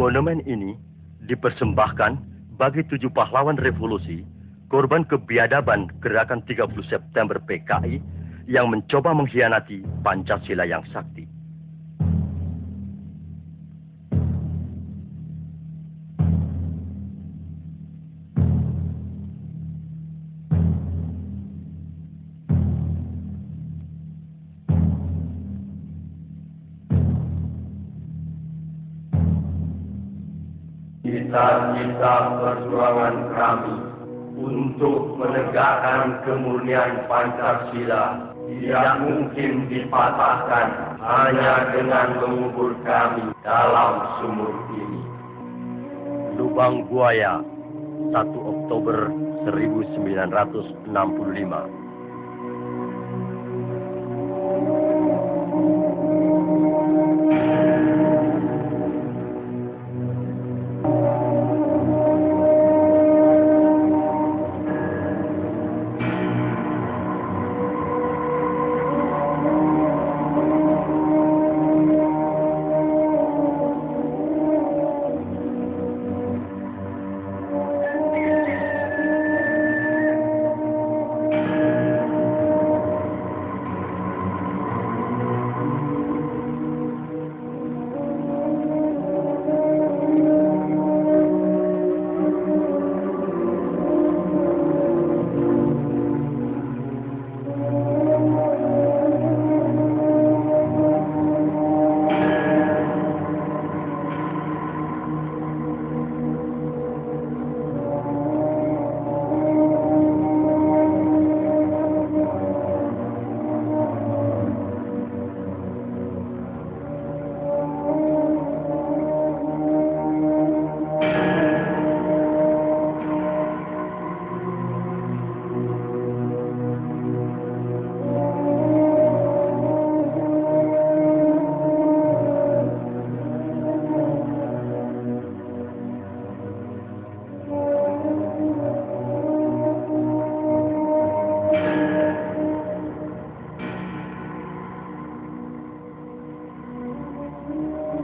Monumen ini dipersembahkan bagi 7 pahlawan revolusi, korban kebiadaban gerakan 30 September PKI yang mencoba mengkhianati Pancasila yang sakti. Cita-cita perjuangan kami untuk menegakkan kemurnian Pancasila tidak mungkin dipatahkan hanya dengan mengubur kami dalam sumur ini. Lubang Buaya, 1 Oktober 1965.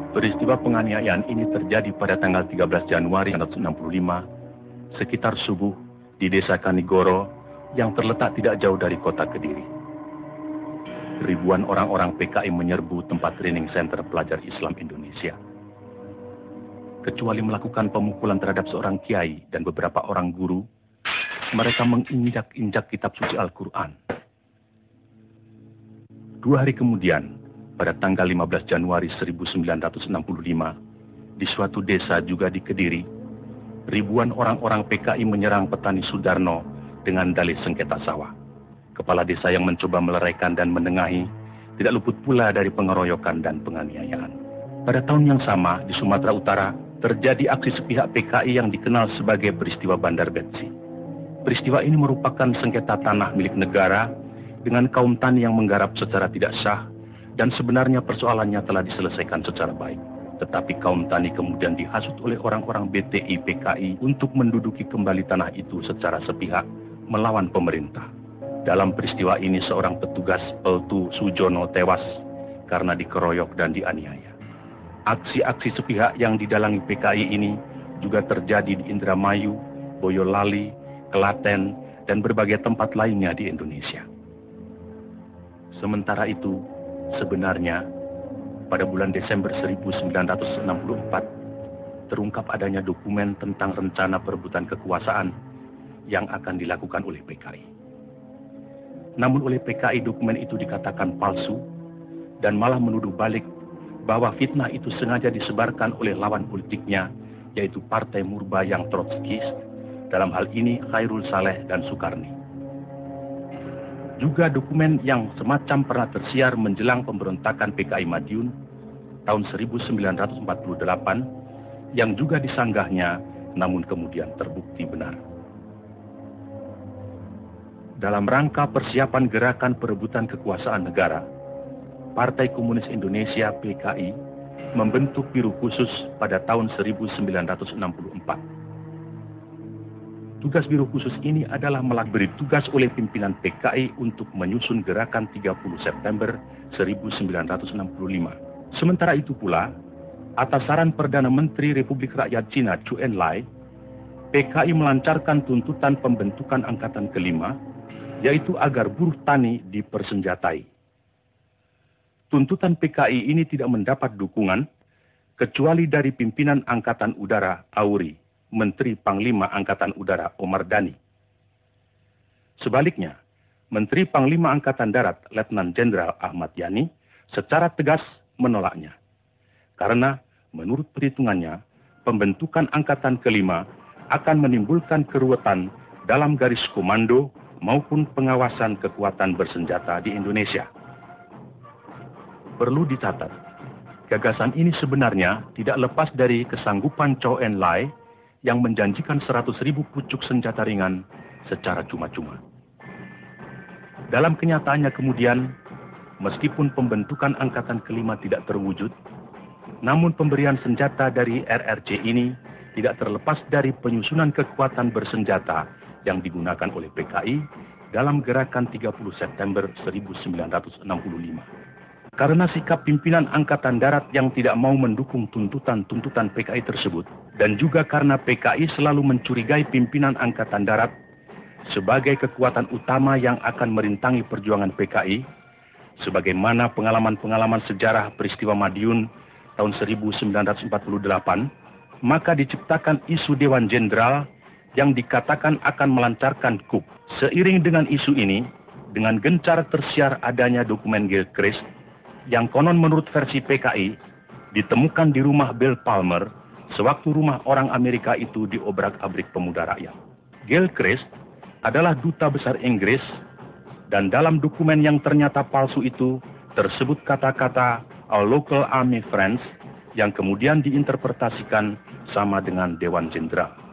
Peristiwa penganiayaan ini terjadi pada tanggal 13 Januari 1965, sekitar subuh di desa Kanigoro yang terletak tidak jauh dari kota Kediri. Ribuan orang-orang PKI menyerbu tempat training center pelajar Islam Indonesia. Kecuali melakukan pemukulan terhadap seorang kiai dan beberapa orang guru, mereka menginjak-injak kitab suci Al-Quran. 2 hari kemudian, pada tanggal 15 Januari 1965, di suatu desa juga di Kediri, ribuan orang-orang PKI menyerang petani Sudarno dengan dalih sengketa sawah. Kepala desa yang mencoba meleraikan dan menengahi tidak luput pula dari pengeroyokan dan penganiayaan. Pada tahun yang sama, di Sumatera Utara, terjadi aksi sepihak PKI yang dikenal sebagai peristiwa Bandar Betsi. Peristiwa ini merupakan sengketa tanah milik negara dengan kaum tani yang menggarap secara tidak sah, dan sebenarnya persoalannya telah diselesaikan secara baik. Tetapi kaum tani kemudian dihasut oleh orang-orang BTI PKI untuk menduduki kembali tanah itu secara sepihak melawan pemerintah. Dalam peristiwa ini seorang petugas Peltu Sujono tewas karena dikeroyok dan dianiaya. Aksi-aksi sepihak yang didalangi PKI ini juga terjadi di Indramayu, Boyolali, Klaten, dan berbagai tempat lainnya di Indonesia. Sementara itu, sebenarnya pada bulan Desember 1964, terungkap adanya dokumen tentang rencana perebutan kekuasaan yang akan dilakukan oleh PKI. Namun oleh PKI dokumen itu dikatakan palsu dan malah menuduh balik bahwa fitnah itu sengaja disebarkan oleh lawan politiknya, yaitu Partai Murba yang Trotskis, dalam hal ini Khairul Saleh dan Sukarni. Juga dokumen yang semacam pernah tersiar menjelang pemberontakan PKI Madiun tahun 1948 yang juga disanggahnya namun kemudian terbukti benar. Dalam rangka persiapan gerakan perebutan kekuasaan negara, Partai Komunis Indonesia PKI membentuk Biro Khusus pada tahun 1964. Tugas Biro Khusus ini adalah beri tugas oleh pimpinan PKI untuk menyusun gerakan 30 September 1965. Sementara itu pula, atas saran Perdana Menteri Republik Rakyat Cina Zhou Enlai, PKI melancarkan tuntutan pembentukan Angkatan Kelima, yaitu agar buruh tani dipersenjatai. Tuntutan PKI ini tidak mendapat dukungan kecuali dari pimpinan Angkatan Udara Auri, Menteri Panglima Angkatan Udara Omar Dhani. Sebaliknya, Menteri Panglima Angkatan Darat Letnan Jenderal Ahmad Yani secara tegas menolaknya. Karena menurut perhitungannya, pembentukan Angkatan Kelima akan menimbulkan keruwetan dalam garis komando maupun pengawasan kekuatan bersenjata di Indonesia. Perlu dicatat, gagasan ini sebenarnya tidak lepas dari kesanggupan Zhou Enlai yang menjanjikan 100.000 pucuk senjata ringan secara cuma-cuma. Dalam kenyataannya kemudian, meskipun pembentukan Angkatan Kelima tidak terwujud, namun pemberian senjata dari RRC ini tidak terlepas dari penyusunan kekuatan bersenjata yang digunakan oleh PKI dalam gerakan 30 September 1965. Karena sikap pimpinan Angkatan Darat yang tidak mau mendukung tuntutan-tuntutan PKI tersebut, dan juga karena PKI selalu mencurigai pimpinan Angkatan Darat sebagai kekuatan utama yang akan merintangi perjuangan PKI, sebagaimana pengalaman-pengalaman sejarah peristiwa Madiun tahun 1948, maka diciptakan isu Dewan Jenderal yang dikatakan akan melancarkan coup. Seiring dengan isu ini, dengan gencar tersiar adanya dokumen Gilchrist yang konon menurut versi PKI ditemukan di rumah Bill Palmer sewaktu rumah orang Amerika itu diobrak-abrik pemuda rakyat. Gilchrist adalah duta besar Inggris dan dalam dokumen yang ternyata palsu itu tersebut kata-kata "Our local army friends" yang kemudian diinterpretasikan sama dengan Dewan Jenderal.